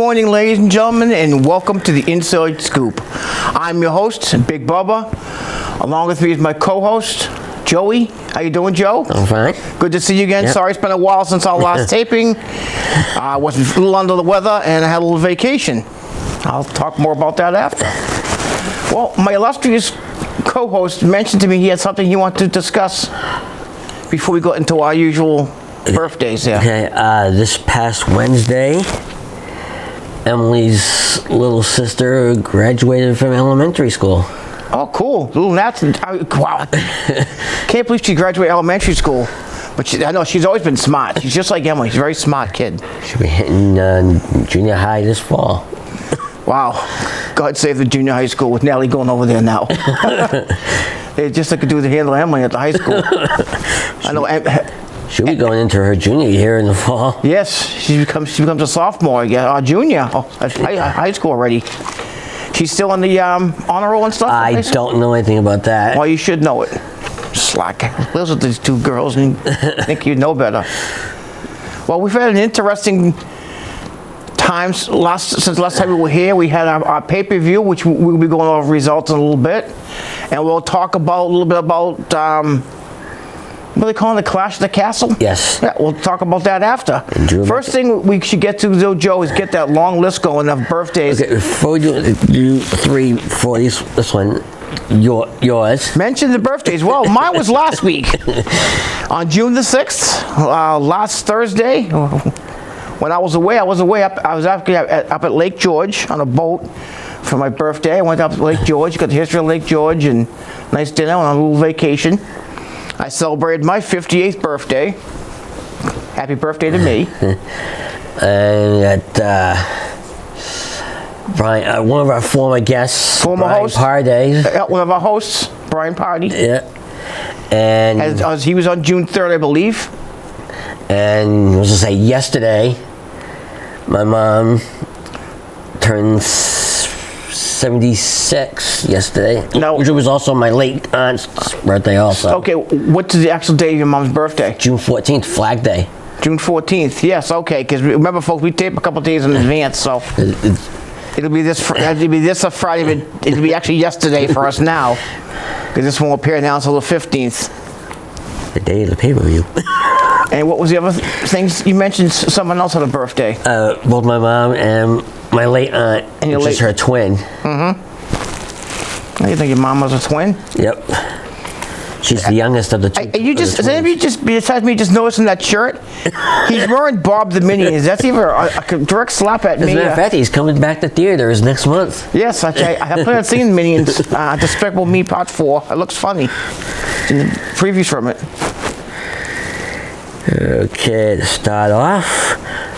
morning, ladies and gentlemen, and welcome to the Inside Scoop. I'm your host, Big Bubba. Along with me is my co-host, Joey. How you doing, Joe? I'm fine. Good to see you again. Yep. Sorry, it's been a while since our last taping. I was a little under the weather, and I had a little vacation. I'll talk more about that after. Well, my illustrious co-host mentioned to me he had something he wanted to discuss before we go into our usual birthdays here. Okay, this past Wednesday, Emily's little sister graduated from elementary school. Oh, cool. Little Nat's, wow. Can't believe she graduated elementary school. But I know she's always been smart. She's just like Emily. She's a very smart kid. She'll be hitting junior high this fall. Wow. God save the junior high school with Nellie going over there now. They just like to do the handle Emily at the high school. I know. She'll be going into her junior year in the fall. Yes, she becomes a sophomore, yeah, or junior. Oh, high school already. She's still on the honor roll and stuff? I don't know anything about that. Well, you should know it. Slack. Those are these two girls and think you know better. Well, we've had an interesting time since last time we were here. We had our pay-per-view, which we'll be going over results in a little bit. And we'll talk a little bit about what are they calling the Clash of the Castle? Yes. Yeah, we'll talk about that after. First thing we should get to, though, Joe, is get that long list going of birthdays. Okay, before we do three for this one, yours. Mention the birthdays. Well, mine was last week. On June the 6th, last Thursday, when I was away up at Lake George on a boat for my birthday. I went up to Lake George, got the history of Lake George, and nice dinner on a little vacation. I celebrated my 58th birthday. Happy birthday to me. And at Brian, one of our former guests, Brian host, Parday. One of our hosts, Brian Party. Yeah. And he was on June 3rd, I believe. And I was to say, yesterday, my mom turned 76 yesterday, which was also my late aunt's birthday also. Okay, what's the actual day of your mom's birthday? June 14th, Flag Day. June 14th, yes, okay, because remember, folks, we tape a couple days in advance, so it'll be this Friday, but it'll be actually yesterday for us now, because this won't appear now until the 15th. The day of the pay-per-view. And what was the other things? You mentioned someone else had a birthday. Both my mom and my late aunt, which is her twin. Mm-hmm. You think your mom was a twin? Yep. She's the youngest of the two. Is anybody besides me just noticing that shirt? He's wearing Bob the Minions. That's either a direct slap at me. As a matter of fact, he's coming back to theaters next month. Yes, I plan on seeing Minions. Despicable Me Part 4. It looks funny. It's in the previews from it. Okay, to start off,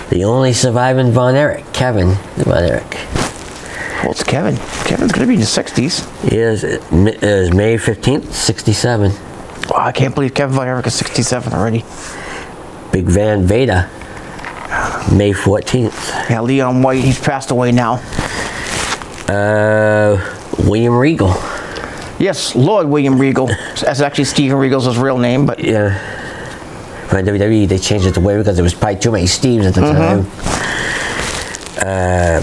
the only surviving Von Erich, Kevin Von Erich. Well, it's Kevin. Kevin's going to be in his 60s. He is. It is May 15th, 67. Wow, I can't believe Kevin Von Erich is 67 already. Big Van Vader, May 14th. Yeah, Leon White, he's passed away now. William Regal. Yes, Lord William Regal. That's actually Steven Regal's his real name, but... Yeah. For WWE, they changed it to William because there was probably too many Steves at the time.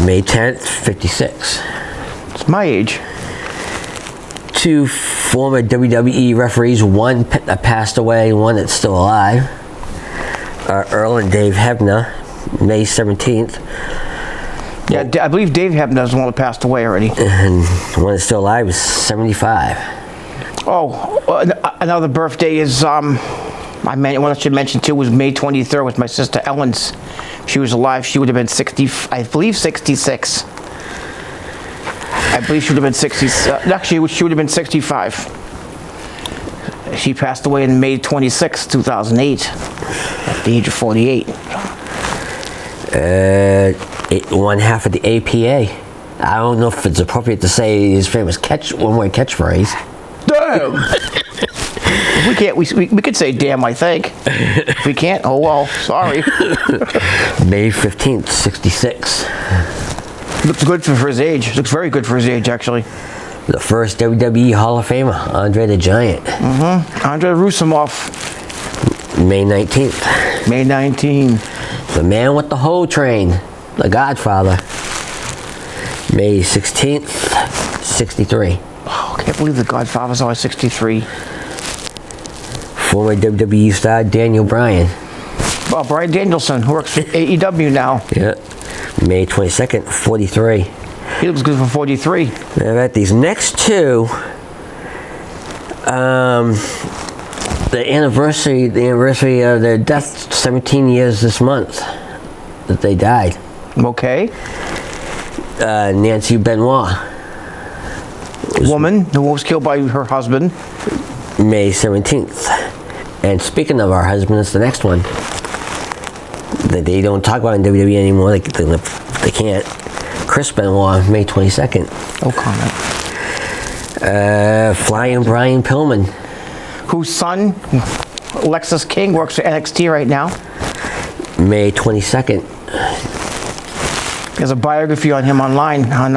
May 10th, 56. It's my age. Two former WWE referees, one that passed away, one that's still alive. Earl and Dave Hebner, May 17th. Yeah, I believe Dave Hebner is the one that passed away already. And the one that's still alive is 75. Oh, another birthday is, one I should mention too was May 23rd was my sister Ellen's. She was alive. She would have been 60, I believe 66. I believe she would have been 60. Actually, she would have been 65. She passed away on May 26, 2008, at the age of 48. One half of the APA. I don't know if it's appropriate to say his famous one-word catchphrase. Damn! We can't. We could say damn. I think. If we can't, oh well. Sorry. May 15th, 66. Looks good for his age. Looks very good for his age, actually. The first WWE Hall of Famer, Andre the Giant. Mm-hmm. Andre Rousimov. May 19th. May 19. The man with the hoe train, The Godfather, May 16th, 63. Oh, I can't believe the Godfather's always 63. Former WWE star Daniel Bryan. Well, Bryan Danielson, who works for AEW now. Yeah. May 22nd, 43. He looks good for 43. Now, about these next two, the anniversary of their death, 17 years this month that they died. Okay. Nancy Benoit. Woman who was killed by her husband. May 17th. And speaking of our husbands, the next one that they don't talk about in WWE anymore, they can't. Chris Benoit, May 22nd. No comment. Flying Brian Pillman. Whose son, Alexis King, works for NXT right now. May 22nd. There's a biography on him online on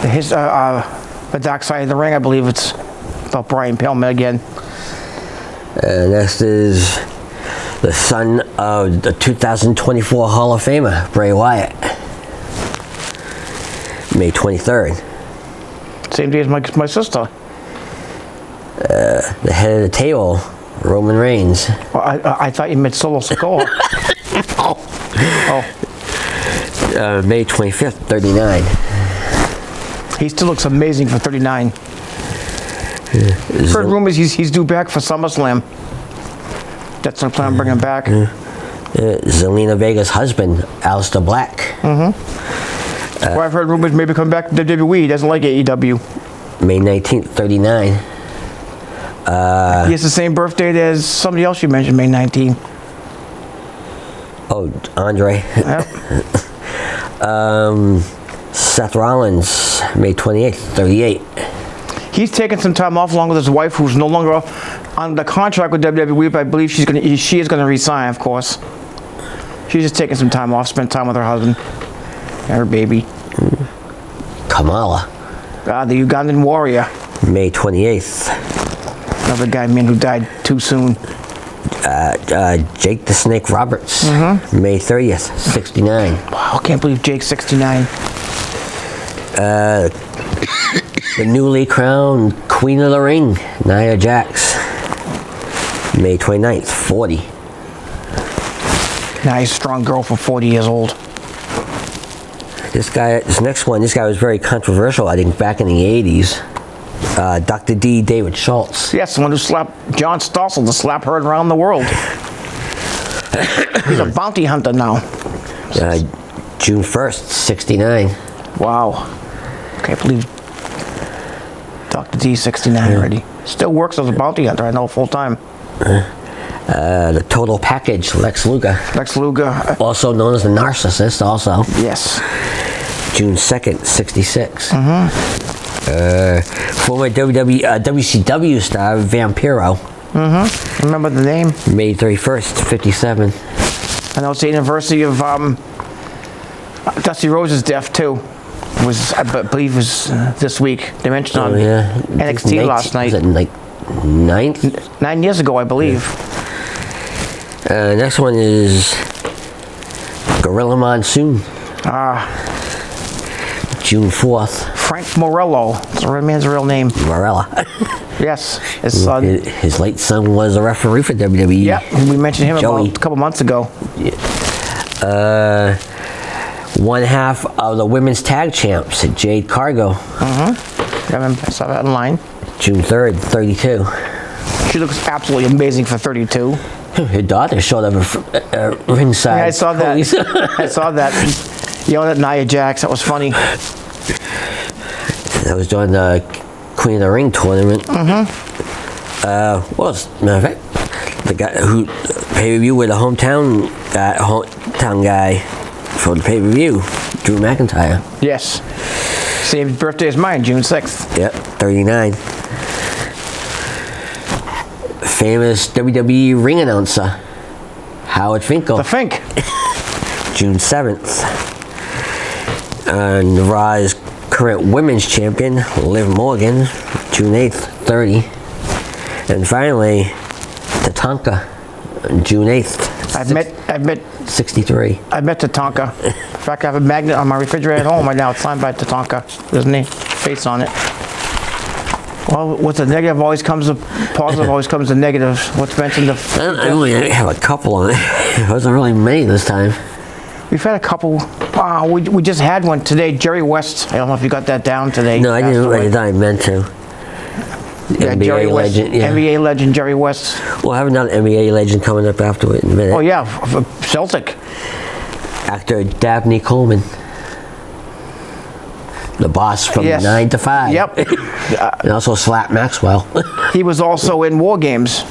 the Dark Side of the Ring. I believe it's about Brian Pillman again. Next is the son of the 2024 Hall of Famer, Bray Wyatt. May 23rd. Same day as my sister. The head of the table, Roman Reigns. Well, I thought you meant Solo Sikoa. Oh. May 25th, 39. He still looks amazing for 39. Heard rumors he's due back for SummerSlam. That's what I plan on bringing him back. Zelina Vega's husband, Aleister Black. Well, I've heard rumors maybe come back to WWE. He doesn't like AEW. May 19th, 39. He has the same birthday as somebody else you mentioned, May 19th. Oh, Andre. Yep. Seth Rollins, May 28th, 38. He's taking some time off along with his wife, who's no longer on the contract with WWE, but I believe she is going to resign, of course. She's just taking some time off, spend time with her husband and her baby. Kamala, The Ugandan warrior. May 28th. Another guy, man, who died too soon. Jake the Snake Roberts, May 30th, 69. Wow, I can't believe Jake's 69. The newly crowned Queen of the Ring, Nia Jax, May 29th, 40. Nice, strong girl for 40 years old. This next one was very controversial, I think, back in the 80s. Dr. D. David Schultz. Yes, the one who slapped John Stossel to slap her around the world. He's a bounty hunter now. June 1st, 69. Wow. Can't believe Dr. D's 69 already. Still works as a bounty hunter, I know, full time. The Total Package, Lex Luger. Lex Luger. Also known as the Narcissist, also. Yes. June 2nd, 66. Former WCW star, Vampiro. Remember the name? May 31st, 57. I know it's the anniversary of Dusty Rhodes' death, too. I believe it was this week. They mentioned on NXT last night. Was it like 9th? 9 years ago, I believe. Next one is Gorilla Monsoon. June 4th. Frank Morello. That's the man's real name. Morella. Yes, his son. His late son was a referee for WWE. Yeah, we mentioned him about a couple months ago. One half of the women's tag champs, Jade Cargo. I saw that online. June 3rd, 32. She looks absolutely amazing for 32. Her daughter showed up at ringside. Yeah, I saw that. I saw that. Yelling at Nia Jax. That was funny. That was during the Queen of the Ring tournament. Well, as a matter of fact, the guy who pay-per-view with the hometown guy for the pay-per-view, Drew McIntyre. Yes. Same birthday as mine, June 6th. Yep, 39. Famous WWE ring announcer, Howard Finkel. The Fink. June 7th. And Raw's current women's champion, Liv Morgan, June 8th, 30. And finally, Tatanka, June 8th, I've met 63. Tatanka. In fact, I have a magnet on my refrigerator at home right now. It's signed by Tatanka. There's his face on it. Well, what's a negative always comes a positive, always comes a negative. What's mentioned? I only have a couple on it. It wasn't really many this time. We've had a couple. We just had one today. Jerry West. I don't know if you got that down today. No, I didn't write it down. I meant to. Yeah, NBA Jerry West, legend. Yeah. NBA legend Jerry West. Well, I have another NBA legend coming up after it in a minute. Oh yeah, Celtic. Actor Dabney Coleman. The boss from 9 to 5. Yep. And also Slap Maxwell. He was also in War Games.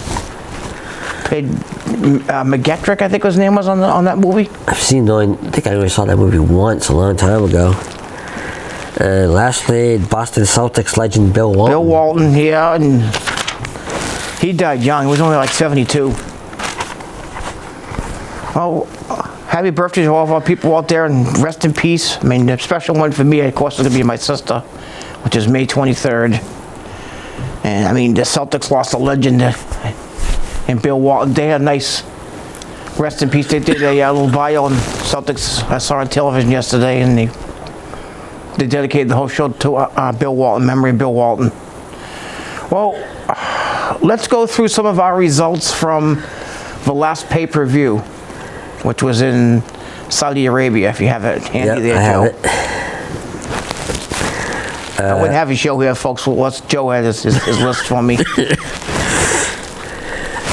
Played McGettrick, I think his name was on that movie. I think I only saw that movie once a long time ago. And lastly, Boston Celtics legend Bill Walton. Bill Walton, yeah, and he died young. He was only like 72. Well, happy birthday to all of our people out there, and rest in peace. I mean, the special one for me, of course, is going to be my sister, which is May 23rd. And I mean, the Celtics lost a legend in Bill Walton. They had a nice rest in peace. They did a little bio on Celtics. I saw on television yesterday, and they dedicated the whole show to Bill Walton, memory of Bill Walton. Well, let's go through some of our results from the last pay-per-view, which was in Saudi Arabia, if you have it handy there, Joe. I have it. I wouldn't have a show here, folks. Joe had his list for me.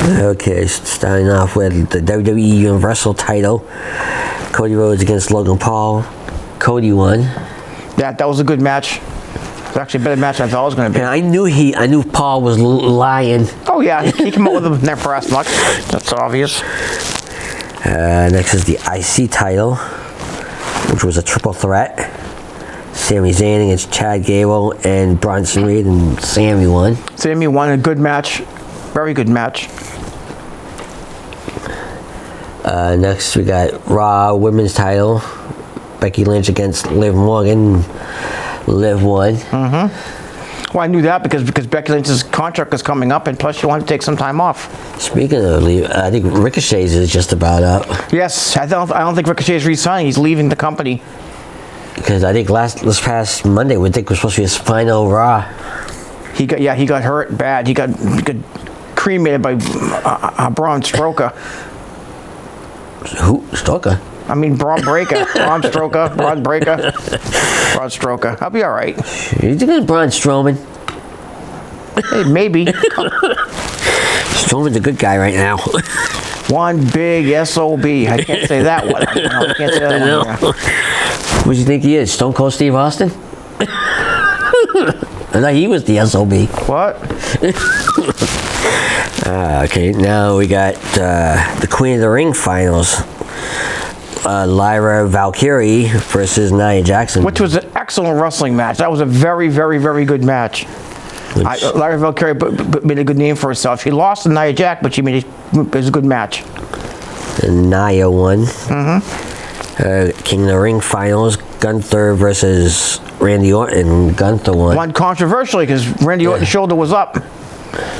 Okay, starting off with the WWE Universal title. Cody Rhodes against Logan Paul. Cody won. That was a good match. It was actually a better match than I thought it was going to be. And I knew Paul was lying. Oh yeah, he came up with a never brass much. That's obvious. Next is the IC title, which was a triple threat. Sami Zayn against Chad Gable and Bronson Reed, and Sami won. Sami won a good match. Very good match. Next, we got Raw Women's title. Becky Lynch against Liv Morgan. Liv won. Well, I knew that because Becky Lynch's contract is coming up, and plus she wanted to take some time off. Speaking of leave, I think Ricochet's is just about up. Yes, I don't think Ricochet's re-signing. He's leaving the company. Because I think this past Monday, we think was supposed to be his final Raw. He got hurt bad. He got cremated by Braun Strowker. Who? Strowker? I mean, Braun Breaker. Braun Strowker. Braun Breaker. Braun Strowker. I'll be all right. You think it's Braun Strowman? Hey, maybe. Strowman's a good guy right now. One big SOB. I can't say that one. I can't say that one. What do you think he is? Stone Cold Steve Austin? I thought he was the SOB. What? Okay, now we got the Queen of the Ring finals. Lyra Valkyrie versus Nia Jackson. Which was an excellent wrestling match. That was a very, very, very good match. Lyra Valkyrie made a good name for herself. She lost to Nia Jax, but it was a good match. And Nia won. King of the Ring finals. Gunther versus Randy Orton. Gunther won. Won controversially because Randy Orton's shoulder was up.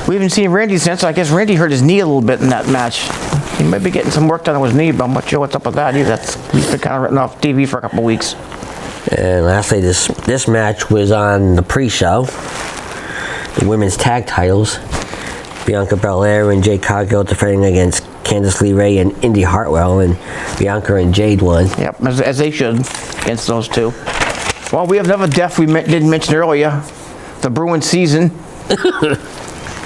We haven't seen Randy since. I guess Randy hurt his knee a little bit in that match. He might be getting some work done on his knee, but I'm not sure what's up with that either. He's been kind of written off TV for a couple of weeks. And lastly, this match was on the pre-show. The women's tag titles. Bianca Belair and Jade Cargill defending against Candice LeRae and Indy Hartwell, and Bianca and Jade won. Yep, as they should, against those two. Well, we have another death we didn't mention earlier. The Bruins season.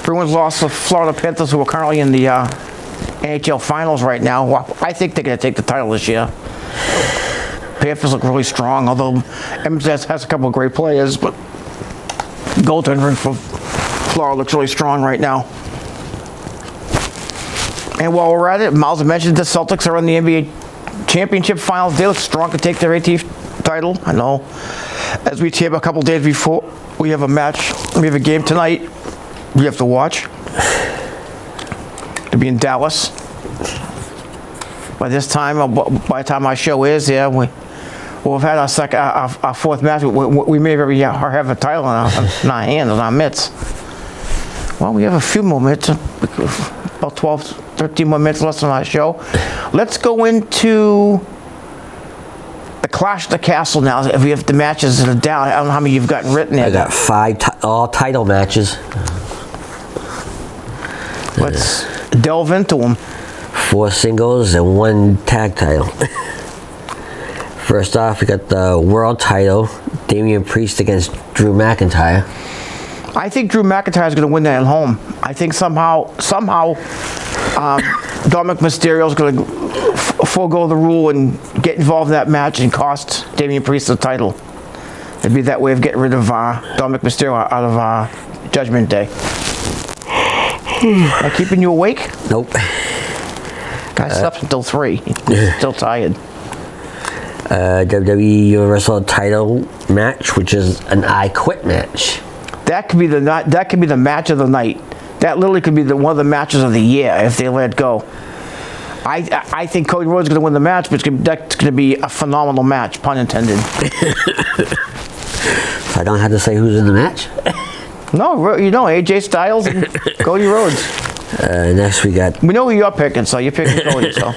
Bruins lost to Florida Panthers, who are currently in the NHL Finals right now. Well, I think they're going to take the title this year. Panthers look really strong, although Edmonton has a couple of great players, but goaltender for Florida looks really strong right now. And while we're at it, Miles mentioned the Celtics are in the NBA Championship Finals. They look strong to take their 18th title. I know. As we tape a couple days before, we have a match. We have a game tonight. We have to watch. To be in Dallas. By the time our show is, we'll have had our fourth match. We may have a title in our hands, in our mitts. Well, we have a few more minutes, about 12, 13 more minutes left on our show. Let's go into the Clash of the Castle now. If we have the matches that are down, I don't know how many you've gotten written there. I got 5 all title matches. Let's delve into them. 4 singles and 1 tag title. First off, we got the world title, Damian Priest against Drew McIntyre. I think Drew McIntyre is going to win that at home. I think somehow, Dominic Mysterio is going to forego the rule and get involved in that match and cost Damian Priest the title. It'd be that way of getting rid of Dominic Mysterio out of Judgment Day. Am I keeping you awake? Nope. I slept until 3. Still tired. WWE Universal title match, which is an I Quit match. That could be the match of the night. That literally could be one of the matches of the year if they let it go. I think Cody Rhodes is going to win the match, but that's going to be a phenomenal match, pun intended. I don't have to say who's in the match. No, you know AJ Styles and Cody Rhodes. Next we We know who you're picking, so you're picking Cody. So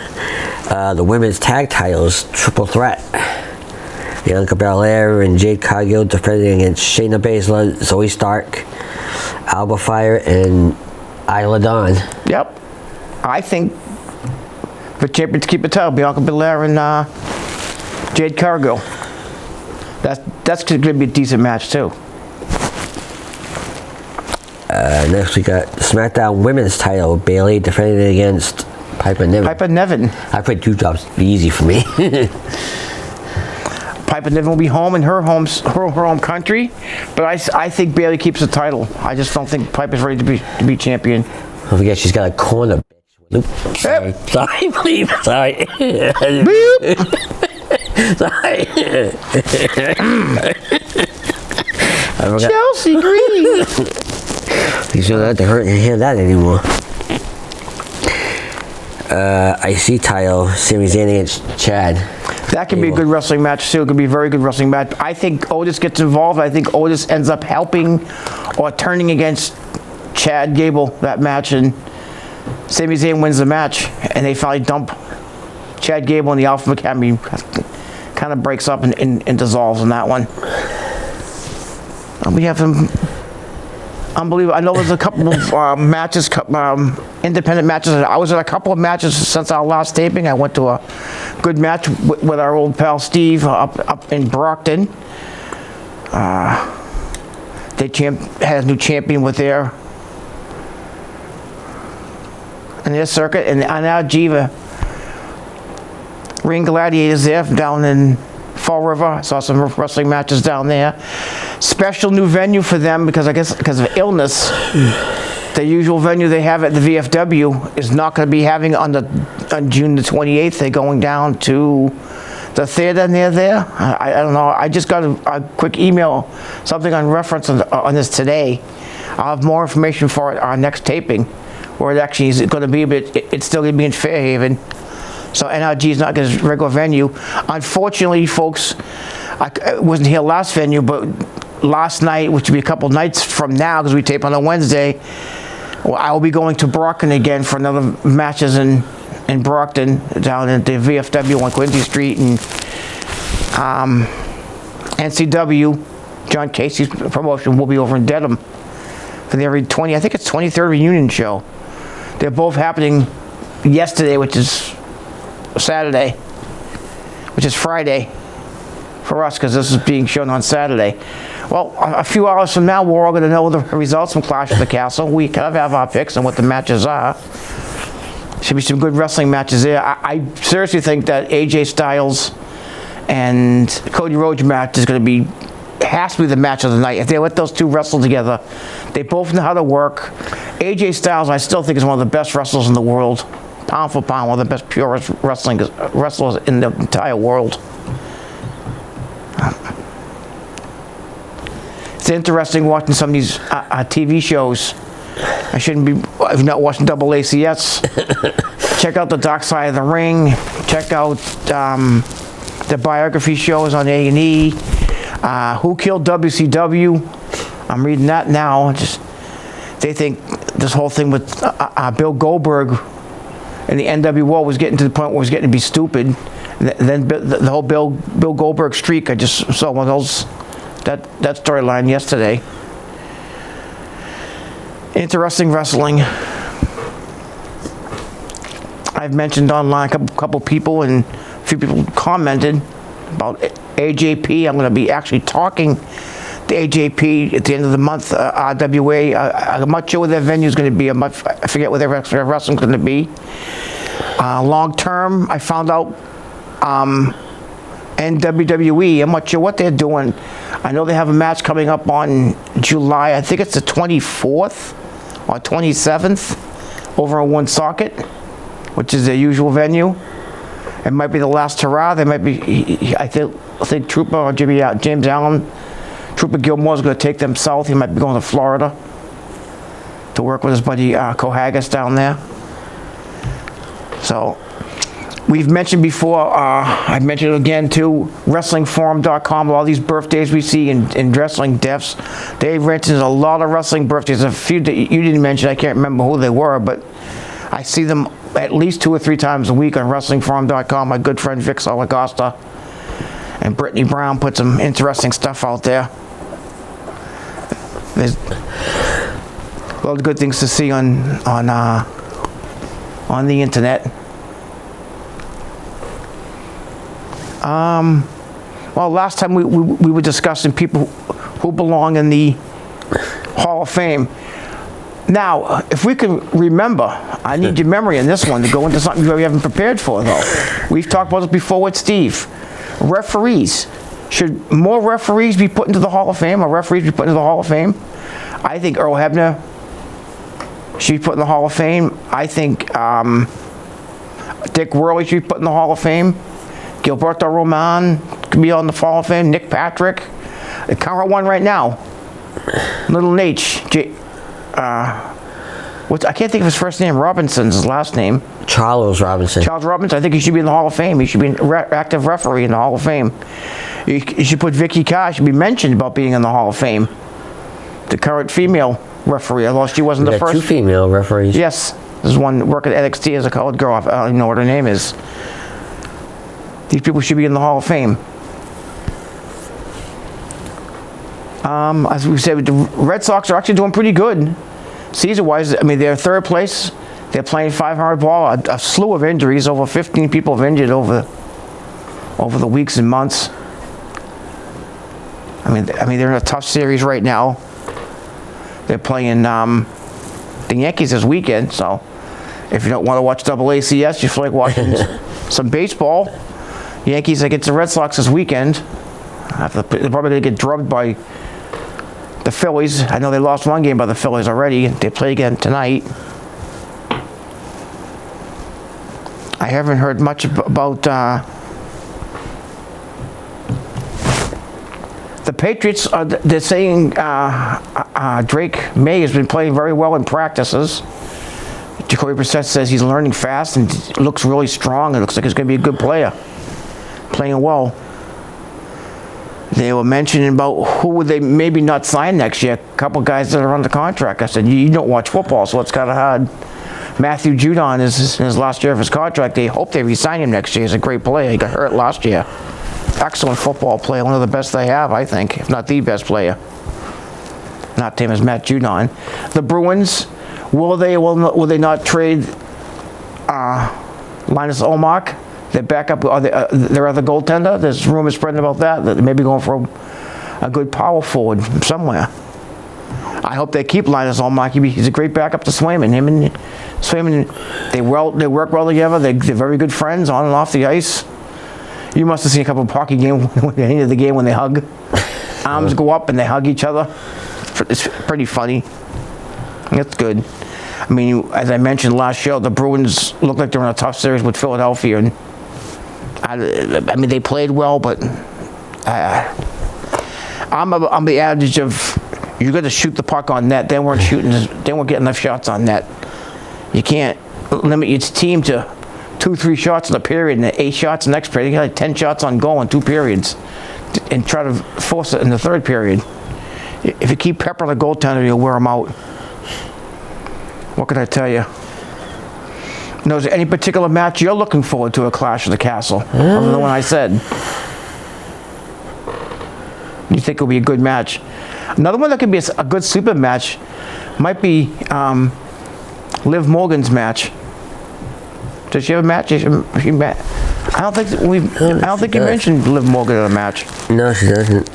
the women's tag titles, triple threat. Bianca Belair and Jade Cargill defending against Shayna Baszler, Zoe Stark, Alba Fire, and Isla Dawn. Yep. I think the champions keep the title, Bianca Belair and Jade Cargill. That's going to be a decent match too. Next we got SmackDown Women's title, Bayley defending against Piper Niven. Piper Niven. I played 2 jobs, be easy for me. Piper Niven will be home in her home country, but I think Bayley keeps the title. I just don't think Piper's ready to be champion. Don't forget she's got a corner. Oops, sorry, Yep. sorry, please, sorry. Beep. Sorry. I forgot. Chelsea Green. You shouldn't have to hear that anymore. IC title, Sami Zayn against Chad. That could be a good wrestling match too. It could be a very good wrestling match. I think Otis gets involved. I think Otis ends up helping or turning against Chad Gable that match, and Sami Zayn wins the match, and they finally dump Chad Gable, and the Alpha Academy kind of breaks up and dissolves in that one. We have some unbelievable. I know there's a couple of matches, independent matches. I was at a couple of matches since our last taping. I went to a good match with our old pal Steve up in Brockton. They had a new champion with their circuit, and now Jiva Ring Gladiators there down in Fall River. I saw some wrestling matches down there. Special new venue for them because I guess because of illness. The usual venue they have at the VFW is not going to be having on June the 28th. They're going down to the theater near there. I don't know. I just got a quick email, something on reference on this today. I'll have more information for our next taping, where it actually is going to be, but it's still going to be in Fairhaven. So NRG is not his regular venue. Unfortunately, folks, I wasn't here last venue, but last night, which will be a couple nights from now, because we tape on a Wednesday, I will be going to Brockton again for another matches in Brockton, down at the VFW on Quincy Street, and NCW, John Casey's promotion, will be over in Dedham for their 23rd reunion show. They're both happening yesterday, which is Saturday, which is Friday for us, because this is being shown on Saturday. Well, a few hours from now, we're all going to know the results from Clash of the Castle. We kind of have our picks on what the matches are. Should be some good wrestling matches there. I seriously think that AJ Styles and Cody Rhodes match is going to be, has to be the match of the night. If they let those two wrestle together, they both know how to work. AJ Styles, I still think, is one of the best wrestlers in the world. Pound for pound, one of the best purest wrestlers in the entire world. It's interesting watching some of these TV shows. I shouldn't be, if you're not watching Double ACS, check out the Dark Side of the Ring. Check out the biography shows on A&E. Who Killed WCW? I'm reading that now. Just they think this whole thing with Bill Goldberg and the NWO was getting to the point where it was getting to be stupid. Then the whole Bill Goldberg streak, I just saw one of those, that storyline yesterday. Interesting wrestling. I've mentioned online a couple people, and a few people commented about AJP. I'm going to be actually talking to AJP at the end of the month. RWA. I'm not sure where their venue is going to be. I forget where their wrestling is going to be. Long term, I found out WWE. I'm not sure what they're doing. I know they have a match coming up on July. I think it's the 24th or 27th over on Woonsocket, which is their usual venue. It might be the last hurrah. They might be. I think Trooper or James Allen, Trooper Gilmore's going to take them south. He might be going to Florida to work with his buddy Cohagas down there. So, we've mentioned before, I've mentioned it again too, WrestlingForum.com, all these birthdays we see in wrestling deaths. Dave mentions a lot of wrestling birthdays. A few that you didn't mention, I can't remember who they were, but I see them at least 2 or 3 times a week on WrestlingForum.com. My good friend Vic Salagosta and Brittany Brown put some interesting stuff out there. There's a lot of good things to see on the internet. Well, last time we were discussing people who belong in the Hall of Fame. Now, if we can remember, I need your memory on this one to go into something we haven't prepared for, though. We've talked about this before with Steve. Referees. Should more referees be put into the Hall of Fame, or referees be put into the Hall of Fame? I think Earl Hebner should be put in the Hall of Fame. I think Dick Worley should be put in the Hall of Fame. Gilberto Roman could be on the Hall of Fame. Nick Patrick. The current one right now, Little H. I can't think of his first name. Robinson's his last name. Charles Robinson. Charles Robinson. I think he should be in the Hall of Fame. He should be an active referee in the Hall of Fame. You should put Vicky Carr. Should be mentioned about being in the Hall of Fame. The current female referee, although she wasn't the first. 2 female referees. Yes, there's one working at NXT as a colored girl. I don't even know what her name is. These people should be in the Hall of Fame. As we said, the Red Sox are actually doing pretty good. Season-wise, I mean, they're third place. They're playing 500 ball. A slew of injuries. Over 15 people have injured over the weeks and months. I mean, they're in a tough series right now. They're playing the Yankees this weekend. So, if you don't want to watch AACS, you feel like watching some baseball. Yankees against the Red Sox this weekend. They're probably going to get drubbed by the Phillies. I know they lost one game by the Phillies already. They play again tonight. I haven't heard much about the Patriots. They're saying Drake May has been playing very well in practices. Jacoby Brissett says he's learning fast and looks really strong. It looks like he's going to be a good player. Playing well. They were mentioning about who would they maybe not sign next year. A couple guys that are under contract. I said, you don't watch football, so it's kind of hard. Matthew Judon is in his last year of his contract. They hope they re-sign him next year. He's a great player. He got hurt last year. Excellent football player. One of the best they have, I think, if not the best player. Not the same as Matt Judon. The Bruins, will they not trade Linus Olmark? Their backup, their other goaltender. There's rumors spreading about that they may be going for a good power forward somewhere. I hope they keep Linus Olmark. He's a great backup to Swayman. Him and Swayman, they work well together. They're very good friends on and off the ice. You must have seen a couple of hockey games at the end of the game when they hug. Arms go up and they hug each other. It's pretty funny. That's good. I mean, as I mentioned last show, the Bruins look like they're in a tough series with Philadelphia, and I mean, they played well, but I'm the adage of you got to shoot the puck on net. They weren't getting enough shots on net. You can't limit your team to 2-3 shots in a period and 8 shots the next period. You got like 10 shots on goal in 2 periods, and try to force it in the third period. If you keep peppering the goaltender, you'll wear them out. What can I tell you? Now, is there any particular match you're looking forward to at Clash of the Castle? Other than the one I said. You think it'll be a good match? Another one that could be a good sleeper match might be Liv Morgan's match. Does she have a match? I don't think you mentioned Liv Morgan in a match. No, she doesn't.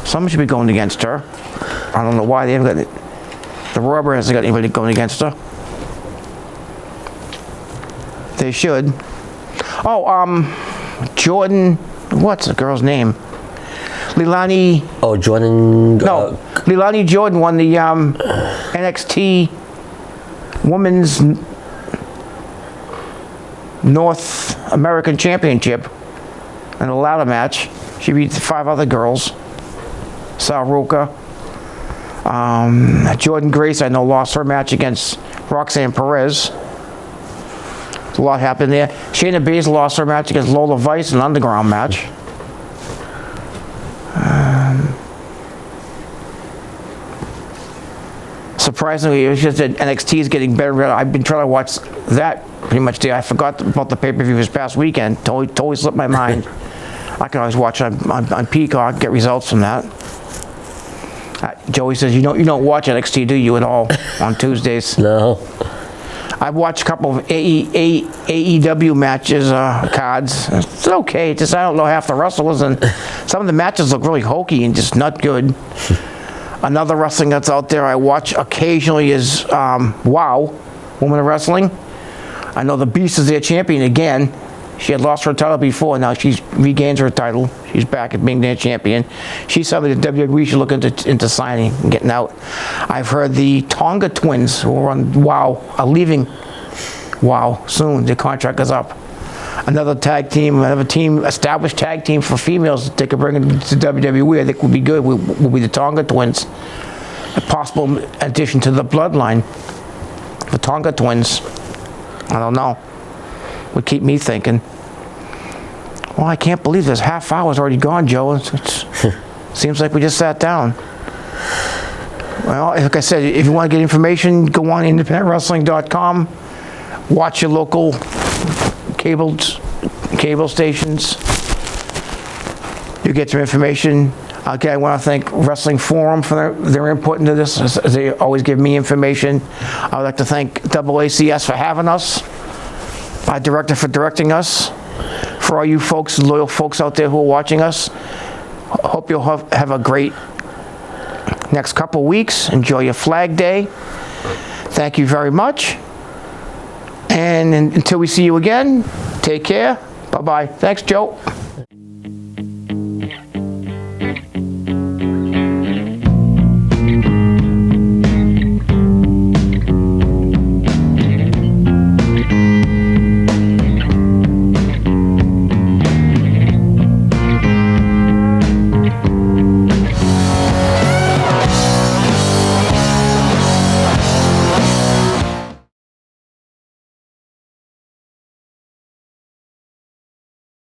Someone should be going against her. I don't know why they haven't got it. The Robber hasn't got anybody going against her. They should. Oh, Jordan. What's the girl's name? Leilani. Oh, Jordan. No, Leilani Jordan won the NXT Women's North American Championship in a ladder match. She beat 5 other girls. Sal Roca. Jordan Grace, I know, lost her match against Roxanne Perez. A lot happened there. Shayna Baszler lost her match against Lola Vice, an underground match. Surprisingly, it was just that NXT is getting better. I've been trying to watch that pretty much today. I forgot about the pay-per-view this past weekend. Totally slipped my mind. I can always watch on Peacock, get results from that. Joey says, you don't watch NXT, do you, at all, on Tuesdays? No. I've watched a couple of AEW matches, cards. It's okay. Just I don't know half the wrestlers, and some of the matches look really hokey and just not good. Another wrestling that's out there I watch occasionally is WOW, Women of Wrestling. I know the Beast is their champion again. She had lost her title before. Now she regains her title. She's back at being their champion. She's somebody that WWE should look into signing and getting out. I've heard the Tonga twins, who are on WOW, are leaving WOW soon. Their contract is up. Another established tag team for females that they could bring into WWE, I think would be good, will be the Tonga twins. A possible addition to the bloodline. The Tonga twins. I don't know. Would keep me thinking. Well, I can't believe this half hour's already gone, Joe. It seems like we just sat down. Well, like I said, if you want to get information, go on independentwrestling.com. Watch your local cable stations. You get some information. Okay, I want to thank Wrestling Forum for their input into this, as they always give me information. I would like to thank AACS for having us. Our director for directing us. For all you folks, loyal folks out there who are watching us, hope you'll have a great next couple weeks. Enjoy your Flag Day. Thank you very much. And until we see you again, take care. Bye-bye. Thanks, Joe.